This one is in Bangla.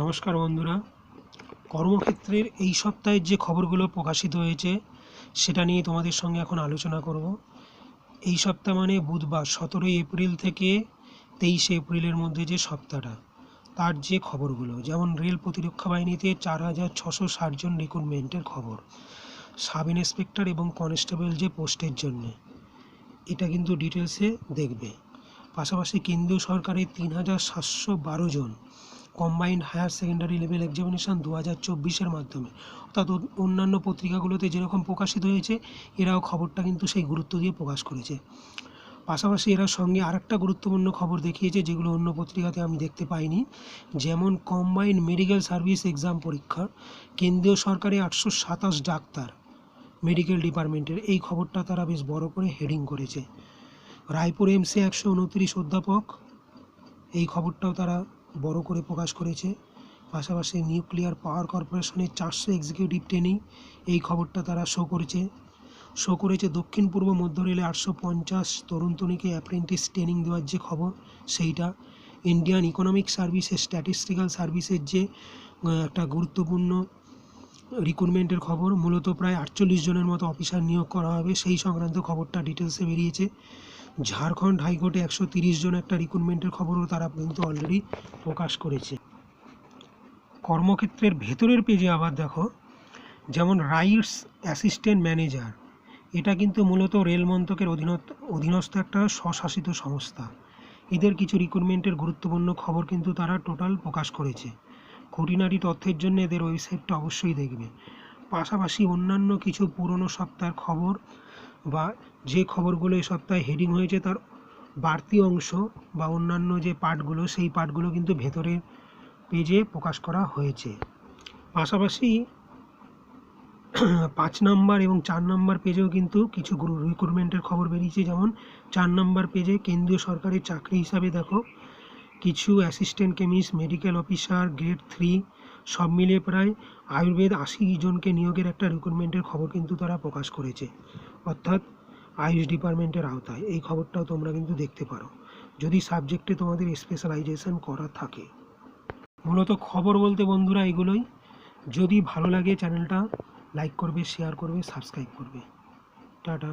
নমস্কার বন্ধুরা, কর্মক্ষেত্রের এই সপ্তাহের যে খবরগুলো প্রকাশিত হয়েছে সেটা নিয়ে তোমাদের সঙ্গে এখন আলোচনা করব। এই সপ্তাহ মানে বুধবার 17 এপ্রিল থেকে 23 এপ্রিলের মধ্যে যে সপ্তাহটা, তার যে খবরগুলো, যেমন রেল প্রতিরক্ষা বাহিনীতে 4660 জন রিক্রুটমেন্টের খবর, সাব ইন্সপেক্টর এবং কনস্টেবল যে পোস্টের জন্যে, এটা কিন্তু ডিটেলসে দেখবে। পাশাপাশি কেন্দ্রীয় সরকারের 3712 জন combined higher secondary level examination 2024-এর মাধ্যমে, অর্থাৎ অন্যান্য পত্রিকাগুলোতে যেরকম প্রকাশিত হয়েছে এরাও খবরটা কিন্তু সেই গুরুত্ব দিয়ে প্রকাশ করেছে। পাশাপাশি এরা সঙ্গে আরেকটা গুরুত্বপূর্ণ খবর দেখিয়েছে যেগুলো অন্য পত্রিকাতে আমি দেখতে পাইনি, যেমন কম্বাইন্ড মেডিকেল সার্ভিস এক্সাম পরীক্ষা কেন্দ্রীয় সরকারে 827 ডাক্তার মেডিকেল ডিপার্টমেন্টের, এই খবরটা তারা বেশ বড় করে হেডিং করেছে। রায়পুর এমসে 129 অধ্যাপক, এই খবরটাও তারা বড় করে প্রকাশ করেছে। পাশাপাশি নিউক্লিয়ার পাওয়ার কর্পোরেশনের 400 এক্সিকিউটিভ ট্রেনিং, এই খবরটা তারা শো করেছে। দক্ষিণ পূর্ব মধ্য রেলে 850 তরুণ তরুণীকে অ্যাপ্রেন্টিস ট্রেনিং দেওয়ার যে খবর সেইটা। ইন্ডিয়ান ইকোনমিক সার্ভিসেস স্ট্যাটিস্টিক্যাল সার্ভিসের যে একটা গুরুত্বপূর্ণ রিক্রুটমেন্টের খবর, মূলত প্রায় 48 জনের মতো অফিসার নিয়োগ করা হবে, সেই সংক্রান্ত খবরটা ডিটেলসে বেরিয়েছে। ঝাড়খণ্ড হাইকোর্টে 130 জন একটা রিক্রুটমেন্টের খবরও তারা কিন্তু অলরেডি প্রকাশ করেছে। কর্মক্ষেত্রের ভেতরের পেজে আবার দেখো, যেমন রাইটস অ্যাসিস্ট্যান্ট ম্যানেজার, এটা কিন্তু মূলত রেল মন্ত্রকের অধীনস্থ একটা স্বশাসিত সংস্থা। এদের কিছু রিক্রুটমেন্টের গুরুত্বপূর্ণ খবর কিন্তু তারা টোটাল প্রকাশ করেছে। খুঁটিনাটি তথ্যের জন্য এদের ওয়েবসাইটটা অবশ্যই দেখবে। পাশাপাশি অন্যান্য কিছু পুরনো সপ্তাহের খবর বা যে খবরগুলো এই সপ্তাহে হেডিং হয়েছে তার বাড়তি অংশ বা অন্যান্য যে পার্টগুলো, সেই পার্টগুলো কিন্তু ভেতরের পেজে প্রকাশ করা হয়েছে। পাশাপাশি 5 নম্বর এবং 4 নম্বর পেজেও কিন্তু কিছু রিক্রুটমেন্টের খবর বেরিয়েছে। যেমন 4 নম্বর পেজে কেন্দ্রীয় সরকারের চাকরি হিসাবে দেখো কিছু assistant chemist, medical officer grade 3 সব মিলিয়ে প্রায় আয়ুর্বেদ 80 জনকে নিয়োগের একটা রিক্রুটমেন্টের খবর কিন্তু তারা প্রকাশ করেছে, অর্থাৎ আয়ুষ ডিপার্টমেন্টের আওতায়। এই খবরটাও তোমরা কিন্তু দেখতে পারো যদি সাবজেক্টে তোমাদের স্পেশালাইজেশন করা থাকে। মূলত খবর বলতে বন্ধুরা এগুলোই। যদি ভালো লাগে চ্যানেলটা লাইক করবে, শেয়ার করবে, সাবস্ক্রাইব করবে। টাটা।